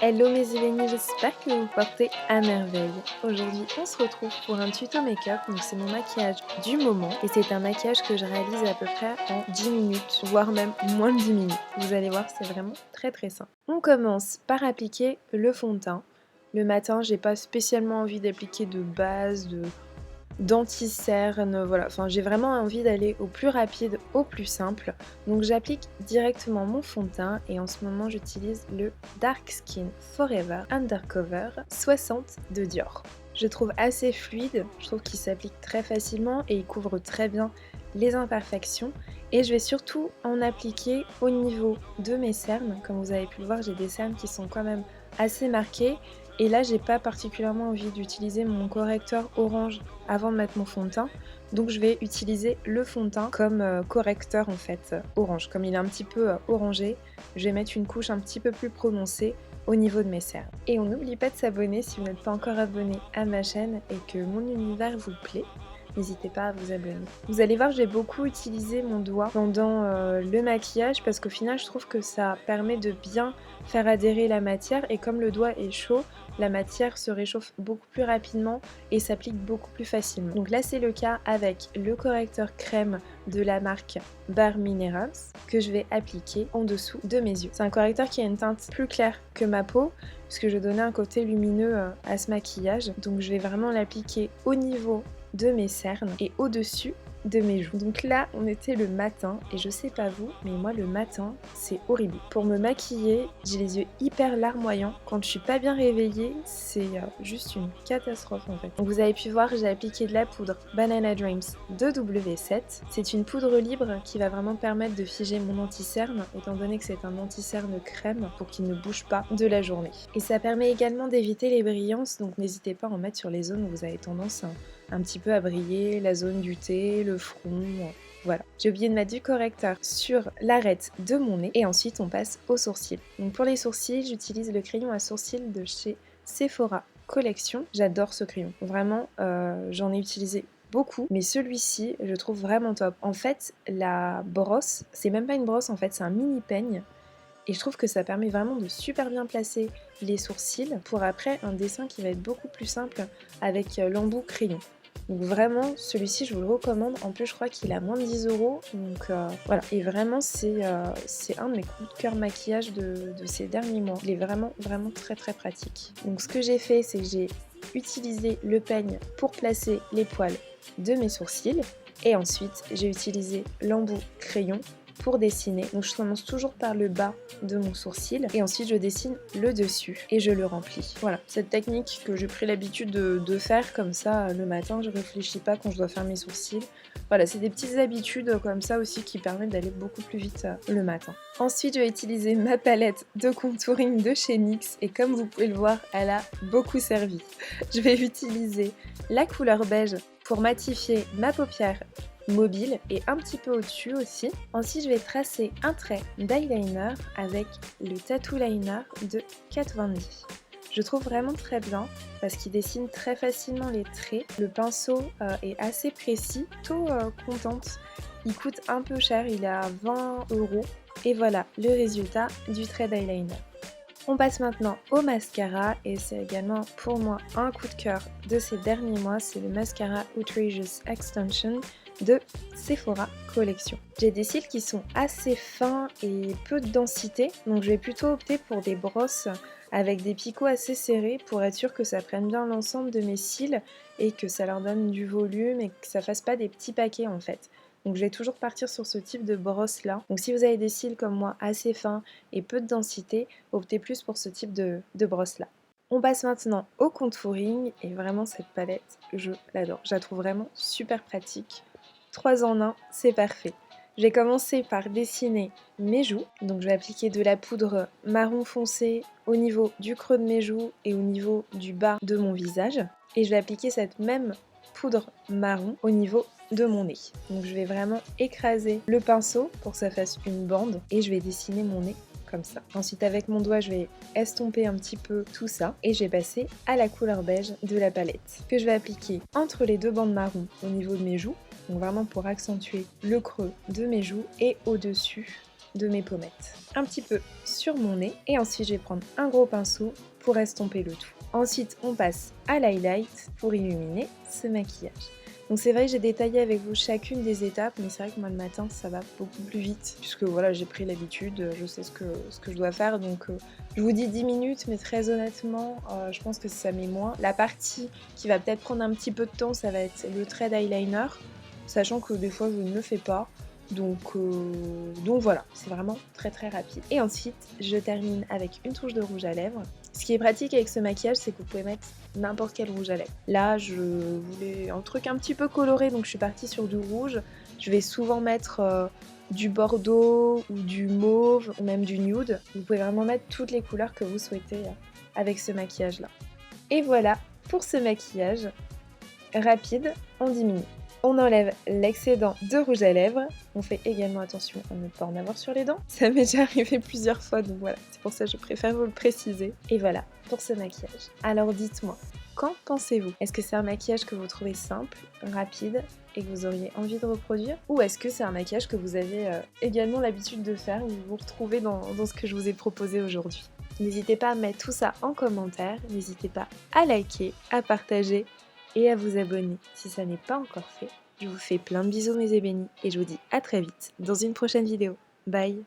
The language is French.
Hello mes Eleni, j'espère que vous vous portez à merveille. Aujourd'hui, on se retrouve pour un tuto make-up, donc c'est mon maquillage du moment et c'est un maquillage que je réalise à peu près en 10 minutes, voire même moins de 10 minutes. Vous allez voir, c'est vraiment très simple. On commence par appliquer le fond de teint. Le matin, j'ai pas spécialement envie d'appliquer de base, d'anti-cerne, voilà, enfin j'ai vraiment envie d'aller au plus rapide, au plus simple. Donc j'applique directement mon fond de teint et en ce moment j'utilise le Dark Skin Forever Undercover 60 de Dior. Je trouve assez fluide, je trouve qu'il s'applique très facilement et il couvre très bien les imperfections et je vais surtout en appliquer au niveau de mes cernes. Comme vous avez pu le voir, j'ai des cernes qui sont quand même assez marquées. Et là, j'ai pas particulièrement envie d'utiliser mon correcteur orange avant de mettre mon fond de teint. Donc je vais utiliser le fond de teint comme correcteur en fait orange. Comme il est un petit peu orangé, je vais mettre une couche un petit peu plus prononcée au niveau de mes cernes. Et on n'oublie pas de s'abonner si vous n'êtes pas encore abonné à ma chaîne et que mon univers vous plaît. N'hésitez pas à vous abonner. Vous allez voir, j'ai beaucoup utilisé mon doigt pendant le maquillage parce qu'au final, je trouve que ça permet de bien faire adhérer la matière et comme le doigt est chaud, la matière se réchauffe beaucoup plus rapidement et s'applique beaucoup plus facilement. Donc là, c'est le cas avec le correcteur crème de la marque Bare Minerals que je vais appliquer en dessous de mes yeux. C'est un correcteur qui a une teinte plus claire que ma peau puisque je donnais un côté lumineux à ce maquillage. Donc je vais vraiment l'appliquer au niveau de mes cernes et au-dessus de mes joues. Donc là, on était le matin et je sais pas vous, mais moi le matin, c'est horrible. Pour me maquiller, j'ai les yeux hyper larmoyants. Quand je suis pas bien réveillée, c'est juste une catastrophe en fait. Donc vous avez pu voir, j'ai appliqué de la poudre Banana Dreams de W7. C'est une poudre libre qui va vraiment permettre de figer mon anti-cerne, étant donné que c'est un anti-cerne crème pour qu'il ne bouge pas de la journée. Et ça permet également d'éviter les brillances, donc n'hésitez pas à en mettre sur les zones où vous avez tendance un petit peu à briller, la zone du thé, le front, voilà. J'ai oublié de mettre du correcteur sur l'arête de mon nez et ensuite on passe aux sourcils. Donc pour les sourcils, j'utilise le crayon à sourcils de chez Sephora Collection. J'adore ce crayon, vraiment j'en ai utilisé beaucoup, mais celui-ci je trouve vraiment top. En fait la brosse, c'est même pas une brosse en fait, c'est un mini peigne. Et je trouve que ça permet vraiment de super bien placer les sourcils pour après un dessin qui va être beaucoup plus simple avec l'embout crayon. Donc vraiment, celui-ci je vous le recommande. En plus je crois qu'il a moins de 10 euros. Donc voilà. Et vraiment c'est un de mes coups de cœur maquillage de ces derniers mois. Il est vraiment très pratique. Donc ce que j'ai fait, c'est que j'ai utilisé le peigne pour placer les poils de mes sourcils. Et ensuite j'ai utilisé l'embout crayon pour dessiner. Donc je commence toujours par le bas de mon sourcil et ensuite je dessine le dessus et je le remplis. Voilà, cette technique que j'ai pris l'habitude de faire comme ça le matin, je réfléchis pas quand je dois faire mes sourcils. Voilà, c'est des petites habitudes comme ça aussi qui permettent d'aller beaucoup plus vite le matin. Ensuite, je vais utiliser ma palette de contouring de chez NYX et comme vous pouvez le voir, elle a beaucoup servi. Je vais utiliser la couleur beige pour matifier ma paupière mobile et un petit peu au-dessus aussi. Ensuite, je vais tracer un trait d'eyeliner avec le Tattoo Liner de Kat Von D. Je trouve vraiment très bien parce qu'il dessine très facilement les traits. Le pinceau est assez précis, plutôt contente. Il coûte un peu cher, il est à 20 euros. Et voilà le résultat du trait d'eyeliner. On passe maintenant au mascara et c'est également pour moi un coup de cœur de ces derniers mois, c'est le mascara Outrageous Extension de Sephora Collection. J'ai des cils qui sont assez fins et peu de densité, donc je vais plutôt opter pour des brosses avec des picots assez serrés pour être sûr que ça prenne bien l'ensemble de mes cils et que ça leur donne du volume et que ça fasse pas des petits paquets en fait. Donc je vais toujours partir sur ce type de brosse là. Donc si vous avez des cils comme moi assez fins et peu de densité, optez plus pour ce type de brosse là. On passe maintenant au contouring et vraiment cette palette, je l'adore. Je la trouve vraiment super pratique. 3 en 1, c'est parfait. Je vais commencer par dessiner mes joues. Donc je vais appliquer de la poudre marron foncé au niveau du creux de mes joues et au niveau du bas de mon visage. Et je vais appliquer cette même poudre marron au niveau de mon nez. Donc je vais vraiment écraser le pinceau pour que ça fasse une bande et je vais dessiner mon nez comme ça. Ensuite avec mon doigt je vais estomper un petit peu tout ça et je vais passer à la couleur beige de la palette que je vais appliquer entre les deux bandes marron au niveau de mes joues. Donc vraiment pour accentuer le creux de mes joues et au-dessus de mes pommettes. Un petit peu sur mon nez et ensuite je vais prendre un gros pinceau pour estomper le tout. Ensuite on passe à l'highlight pour illuminer ce maquillage. Donc c'est vrai que j'ai détaillé avec vous chacune des étapes, mais c'est vrai que moi le matin ça va beaucoup plus vite, puisque voilà j'ai pris l'habitude, je sais ce que je dois faire, donc je vous dis 10 minutes, mais très honnêtement je pense que ça met moins. La partie qui va peut-être prendre un petit peu de temps, ça va être le trait d'eyeliner, sachant que des fois je ne le fais pas. Donc voilà, c'est vraiment très très rapide. Et ensuite, je termine avec une touche de rouge à lèvres. Ce qui est pratique avec ce maquillage, c'est que vous pouvez mettre n'importe quel rouge à lèvres. Là, je voulais un truc un petit peu coloré, donc je suis partie sur du rouge. Je vais souvent mettre du bordeaux ou du mauve ou même du nude. Vous pouvez vraiment mettre toutes les couleurs que vous souhaitez avec ce maquillage-là. Et voilà pour ce maquillage rapide en 10 minutes. On enlève l'excédent de rouge à lèvres. On fait également attention à ne pas en avoir sur les dents. Ça m'est déjà arrivé plusieurs fois, donc voilà, c'est pour ça que je préfère vous le préciser. Et voilà pour ce maquillage. Alors dites-moi, qu'en pensez-vous? Est-ce que c'est un maquillage que vous trouvez simple, rapide et que vous auriez envie de reproduire? Ou est-ce que c'est un maquillage que vous avez également l'habitude de faire, où vous vous retrouvez dans ce que je vous ai proposé aujourd'hui? N'hésitez pas à mettre tout ça en commentaire, n'hésitez pas à liker, à partager et à vous abonner si ça n'est pas encore fait. Je vous fais plein de bisous mes ébénis et je vous dis à très vite dans une prochaine vidéo. Bye!